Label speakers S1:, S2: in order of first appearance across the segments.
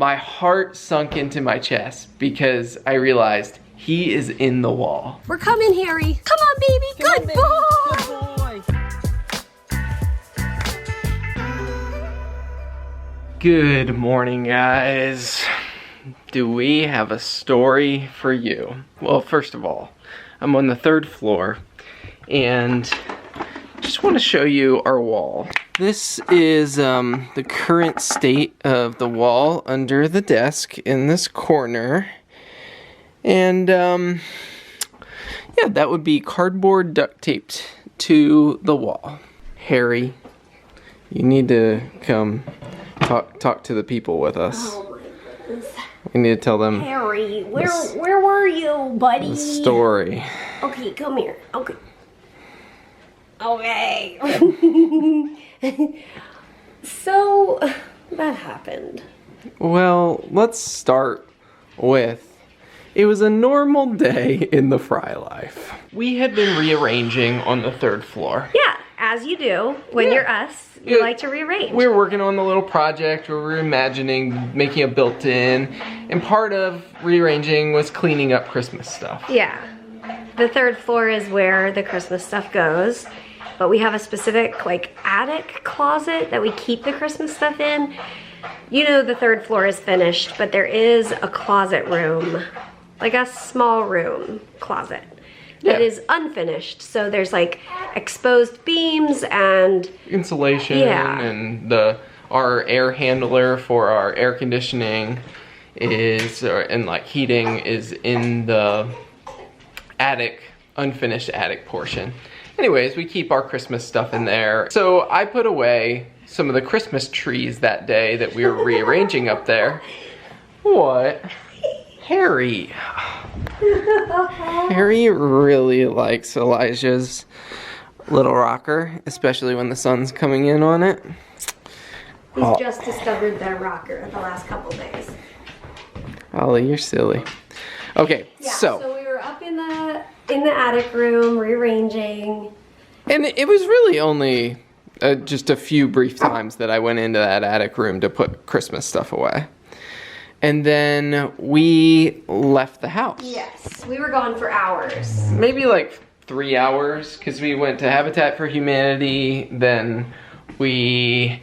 S1: My heart sunk into my chest because I realized he is in the wall.
S2: We're coming, Harry. Come on, baby. Good boy.
S1: Good boy. Good morning, guys. Do we have a story for you? Well, first of all, I'm on the 3rd floor and just want to show you our wall. This is the current state of the wall under the desk in this corner. And yeah, that would be cardboard duct taped to the wall. Harry, you need to come talk to the people with us.
S2: Oh my goodness.
S1: We need to tell them
S2: Harry, where were you, buddy?
S1: the story.
S2: Okay, come here. Okay. Okay. So, that happened.
S1: Well, let's start with, it was a normal day in the Frey Life. We had been rearranging on the 3rd floor.
S2: Yeah, as you do when you're us. You like to rearrange.
S1: We were working on the little project where we were imagining making a built-in, and part of rearranging was cleaning up Christmas stuff.
S2: Yeah. The 3rd floor is where the Christmas stuff goes, but we have a specific like attic closet that we keep the Christmas stuff in. You know the 3rd floor is finished, but there is a closet room, like a small room closet. That is unfinished, so there's like exposed beams and
S1: insulation, and our air handler for our air conditioning and like heating is in the attic, unfinished attic portion. Anyways, we keep our Christmas stuff in there. So I put away some of the Christmas trees that day that we were rearranging up there. What? Harry. Harry really likes Elijah's little rocker, especially when the sun's coming in on it.
S2: He's just discovered their rocker the last couple days.
S1: Ollie, you're silly. Okay,
S2: yeah, so we were up in the attic room rearranging.
S1: And it was really only just a few brief times that I went into that attic room to put Christmas stuff away. And then we left the house.
S2: Yes, we were gone for hours.
S1: Maybe like 3 hours, because we went to Habitat for Humanity, then we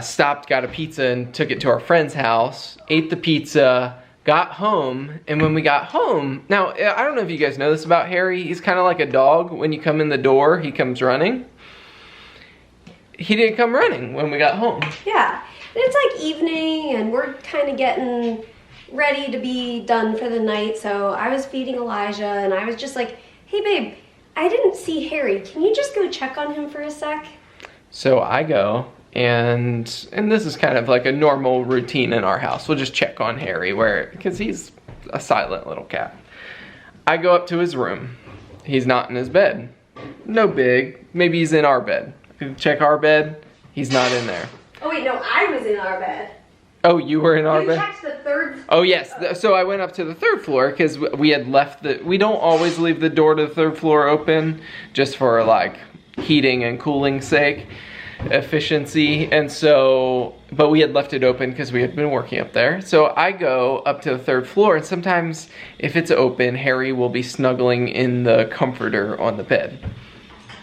S1: stopped, got a pizza, and took it to our friend's house, ate the pizza, got home, and when we got home, now, I don't know if you guys know this about Harry, he's kind of like a dog. When you come in the door, he comes running. He didn't come running when we got home.
S2: Yeah. It's like evening and we're kind of getting ready to be done for the night. So I was feeding Elijah and I was just like, hey babe, I didn't see Harry. Can you just go check on him for a sec?
S1: So I go and this is kind of like a normal routine in our house. We'll just check on Harry because he's a silent little cat. I go up to his room. He's not in his bed. No big, maybe he's in our bed. Check our bed, he's not in there.
S2: Oh wait, no, I was in our bed.
S1: Oh, you were in our bed?
S2: You checked the 3rd floor.
S1: Oh yes, so I went up to the 3rd floor because we had left we don't always leave the door to the 3rd floor open just for like heating and cooling sake, efficiency, and so, but we had left it open because we had been working up there. So I go up to the 3rd floor, and sometimes if it's open, Harry will be snuggling in the comforter on the bed.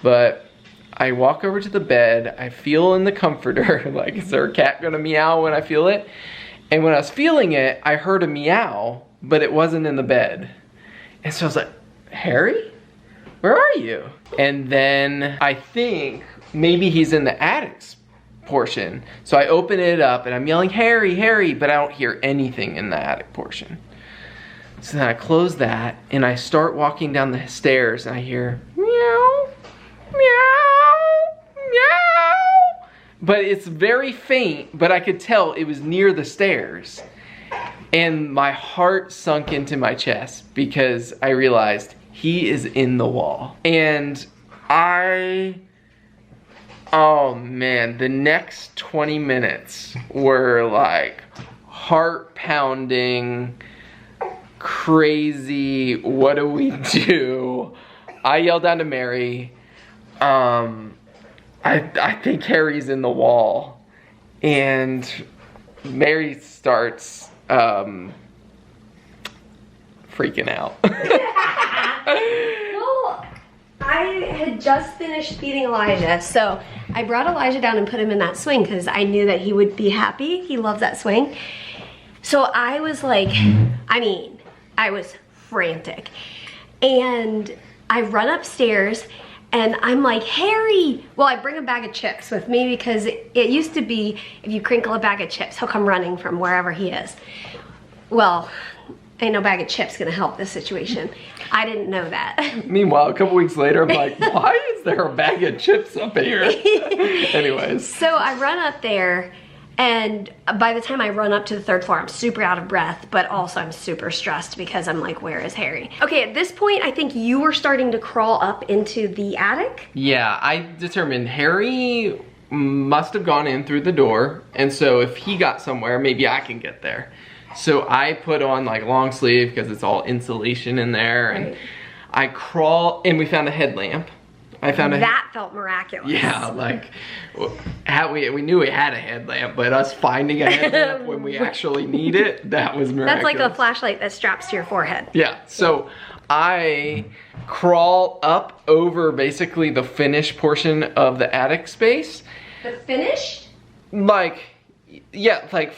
S1: But I walk over to the bed, I feel in the comforter, like, is there a cat gonna meow when I feel it? And when I was feeling it, I heard a meow, but it wasn't in the bed. And so I was like, Harry? Where are you? And then I think maybe he's in the attic portion. So I open it up and I'm yelling, Harry, Harry, but I don't hear anything in the attic portion. So then I close that and I start walking down the stairs and I hear meow, meow, meow. But it's very faint, but I could tell it was near the stairs. And my heart sunk into my chest because I realized he is in the wall. And oh man, the next 20 minutes were like heart pounding, crazy, what do we do? I yelled down to Mary, I think Harry's in the wall. And Mary starts freaking out.
S2: Well, I had just finished feeding Elijah, so I brought Elijah down and put him in that swing because I knew that he would be happy. He loves that swing. So I was like, I was frantic. And I run upstairs and I'm like, Harry! Well, I bring a bag of chips with me because it used to be if you crinkle a bag of chips, he'll come running from wherever he is. Well, ain't no bag of chips gonna help this situation. I didn't know that.
S1: Meanwhile, a couple weeks later, I'm like, why is there a bag of chips up here? Anyways.
S2: So I run up there, and by the time I run up to the 3rd floor, I'm super out of breath, but also I'm super stressed because I'm like, where is Harry? Okay, at this point, I think you were starting to crawl up into the attic.
S1: Yeah, I determined Harry must have gone in through the door, and so if he got somewhere, maybe I can get there. So I put on like long sleeve because it's all insulation in there, and
S2: right.
S1: I crawl, and we found a headlamp.
S2: That felt miraculous.
S1: Yeah, like we knew we had a headlamp, but us finding a headlamp when we actually need it, that was miraculous.
S2: That's like a flashlight that straps to your forehead.
S1: Yeah, so I crawl up over basically the finished portion of the attic space.
S2: The finished?
S1: Like, yeah, like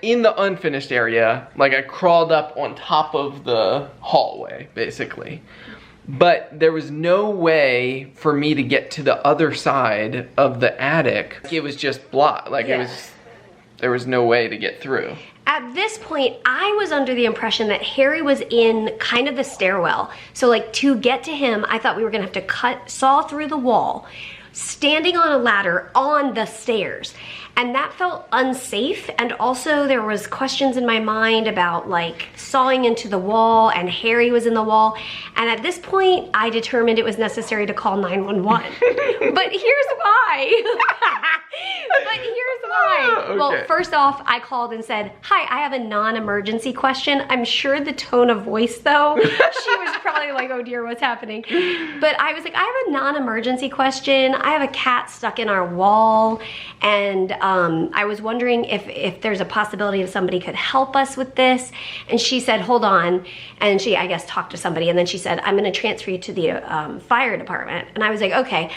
S1: in the unfinished area, like I crawled up on top of the hallway, basically. But there was no way for me to get to the other side of the attic. It was just blocked, like
S2: yeah.
S1: there was no way to get through.
S2: At this point, I was under the impression that Harry was in kind of the stairwell. So like to get to him, I thought we were gonna have to saw through the wall, standing on a ladder on the stairs. And that felt unsafe, and also there was questions in my mind about like sawing into the wall, and Harry was in the wall. And at this point, I determined it was necessary to call 911. But here's why.
S1: Okay.
S2: Well, first off, I called and said, hi, I have a non-emergency question. I'm sure the tone of voice though, she was probably like, oh dear, what's happening? But I was like, I have a non-emergency question. I have a cat stuck in our wall, and I was wondering if there's a possibility if somebody could help us with this. And she said, hold on. And she, I guess, talked to somebody. And then she said, I'm going to transfer you to the fire department. And I was like, okay,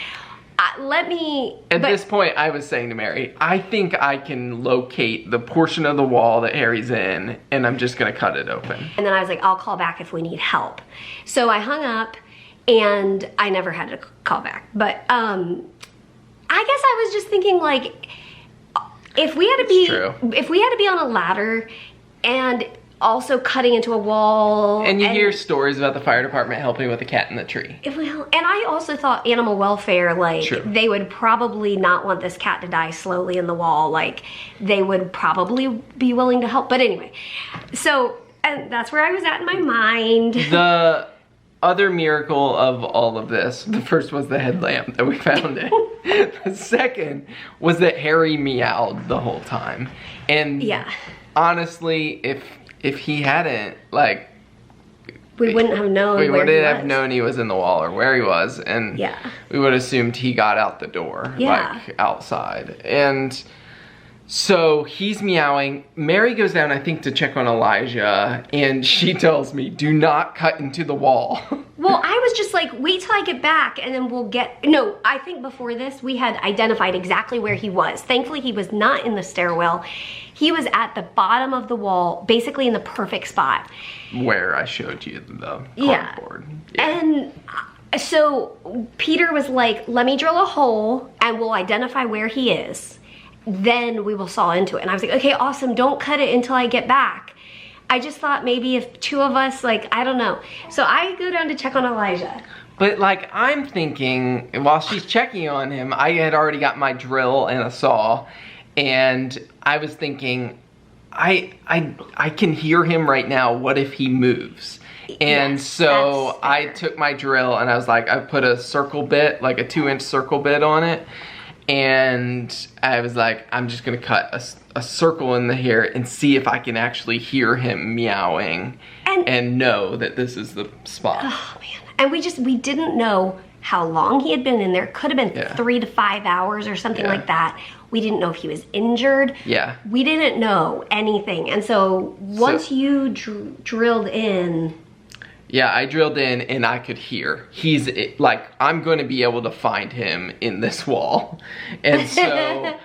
S2: At
S1: this point, I was saying to Mary, I think I can locate the portion of the wall that Harry's in, and I'm just going to cut it open.
S2: And then I was like, I'll call back if we need help. So I hung up, and I never had to call back. But I guess I was just thinking, like, if we had to be on a ladder and also cutting into a wall.
S1: And you hear stories about the fire department helping with the cat in the tree.
S2: Well, and I also thought animal welfare, like,
S1: True.
S2: They would probably not want this cat to die slowly in the wall. Like, they would probably be willing to help. But anyway, so, and that's where I was at in my mind.
S1: The other miracle of all of this, the first was the headlamp that we found it. The second was that Harry meowed the whole time. And
S2: yeah,
S1: honestly, if he hadn't, like,
S2: we wouldn't have known.
S1: We wouldn't have known he was in the wall or where he was, and
S2: yeah,
S1: we would have assumed he got out the door, like outside. And so he's meowing. Mary goes down, I think, to check on Elijah, and she tells me, do not cut into the wall.
S2: Well, I was just like, wait till I get back and then we'll get, no, I think before this, we had identified exactly where he was. Thankfully, he was not in the stairwell. He was at the bottom of the wall, basically in the perfect spot.
S1: Where I showed you the cardboard.
S2: Yeah. And so Peter was like, let me drill a hole and we'll identify where he is. Then we will saw into it. And I was like, okay, awesome, don't cut it until I get back. I just thought maybe if two of us, like, I don't know. So I go down to check on Elijah.
S1: But like, I'm thinking, while she's checking on him, I had already got my drill and a saw. And I was thinking, I can hear him right now. What if he moves? And yes, so I took my drill and I was like, I put a circle bit, like a 2-inch circle bit on it. And I was like, I'm just gonna cut a circle in the hair and see if I can actually hear him meowing and know that this is the spot.
S2: Oh man, and we didn't know how long he had been in there. Could have been 3 to 5 hours or something like that. We didn't know if he was injured.
S1: Yeah. We
S2: didn't know anything. And so once you drilled in.
S1: Yeah, I drilled in and I could hear. He's like, I'm going to be able to find him in this wall. And so,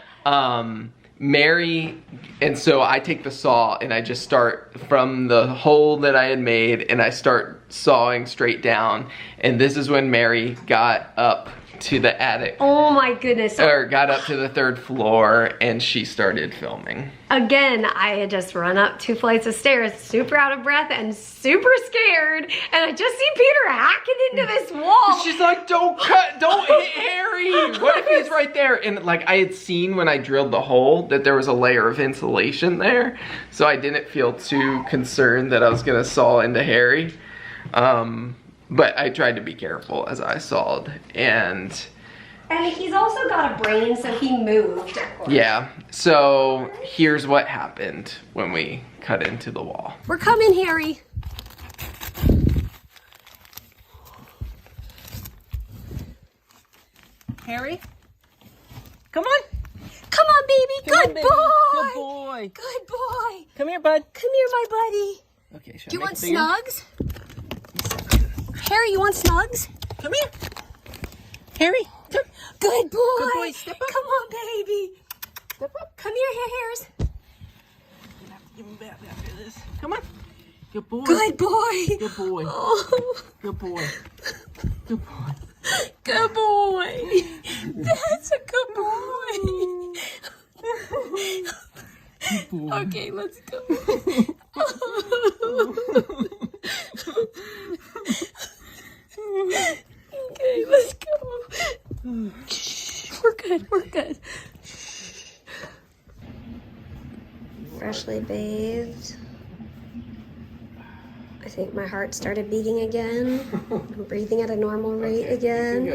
S1: so I take the saw and I just start from the hole that I had made and I start sawing straight down. And this is when Mary got up to the attic.
S2: Oh my goodness.
S1: Or got up to the 3rd floor and she started filming.
S2: Again, I had just run up 2 flights of stairs, super out of breath and super scared. And I just see Peter hacking into this wall.
S1: She's like, don't hit Harry. What if he's right there? And like I had seen when I drilled the hole that there was a layer of insulation there. So I didn't feel too concerned that I was gonna saw into Harry. But I tried to be careful as I sawed, and
S2: he's also got a brain, so he moved.
S1: Yeah, so here's what happened when we cut into the wall.
S2: We're coming, Harry.
S3: Harry? Come on.
S2: Come on, baby. Good boy.
S3: Good boy.
S2: Good boy.
S3: Come here, bud.
S2: Come here, my buddy.
S1: Okay,
S2: do you want snugs? Harry, you want snugs?
S3: Come here. Harry, come.
S2: Good boy.
S3: Good boy, step up.
S2: Come on, baby.
S3: Step up.
S2: Come here, hairs.
S3: You have to give him back after this. Come on. Good boy.
S2: Good boy.
S3: Good boy.
S2: Oh.
S3: Good boy. Good boy.
S2: Good boy. That's a good boy.
S3: Good boy.
S2: Okay, let's go. Okay, let's go. We're good, we're good. Freshly bathed. I think my heart started beating again. I'm breathing at a normal rate again.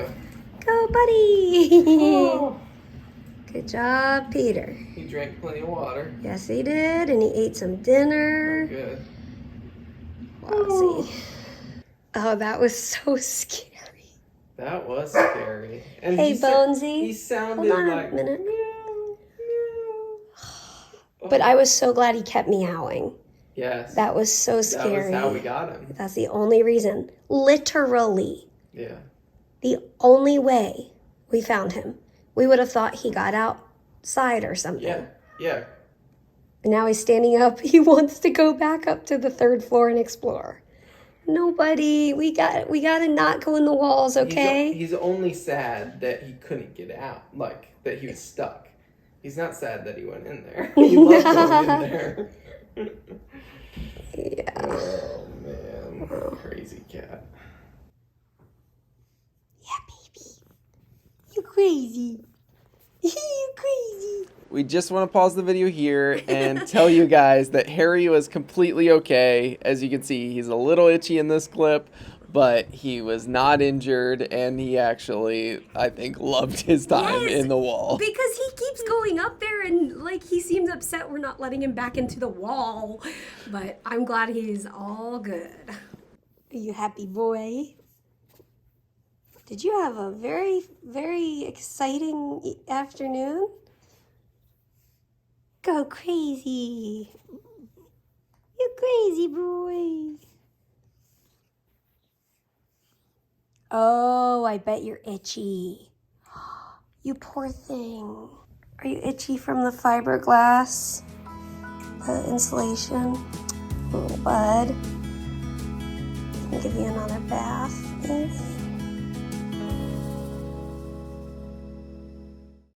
S2: Go, buddy.
S1: Oh.
S2: Good job, Peter.
S1: He drank plenty of water.
S2: Yes, he did, and he ate some dinner.
S1: Good.
S2: Wowzy. Oh, that was so scary.
S1: That was scary. And
S2: hey, Bonesy.
S1: He sounded
S2: Hold on
S1: like
S2: a minute.
S1: meow, meow.
S2: But I was so glad he kept meowing.
S1: Yes.
S2: That was so scary.
S1: That was how we got him.
S2: That's the only reason. Literally.
S1: Yeah.
S2: The only way we found him. We would have thought he got outside or something.
S1: Yeah. Yeah.
S2: And now he's standing up. He wants to go back up to the 3rd floor and explore. Nobody. We got to not go in the walls, okay?
S1: He's only sad that he couldn't get out. Like, that he was stuck. He's not sad that he went in there. He loved going in there.
S2: Yeah.
S1: Oh, man. Crazy cat.
S2: Yeah, baby. You crazy. You crazy.
S1: We just want to pause the video here and tell you guys that Harry was completely okay. As you can see, he's a little itchy in this clip, but he was not injured, and he actually, I think, loved his time in the wall.
S2: Because he keeps going up there and, like, he seems upset we're not letting him back into the wall. But I'm glad he's all good. Are you happy, boy? Did you have a very, very exciting afternoon? Go crazy. You crazy boy. Oh, I bet you're itchy. You poor thing. Are you itchy from the fiberglass? The insulation? Oh, bud. Can I give you another bath, maybe?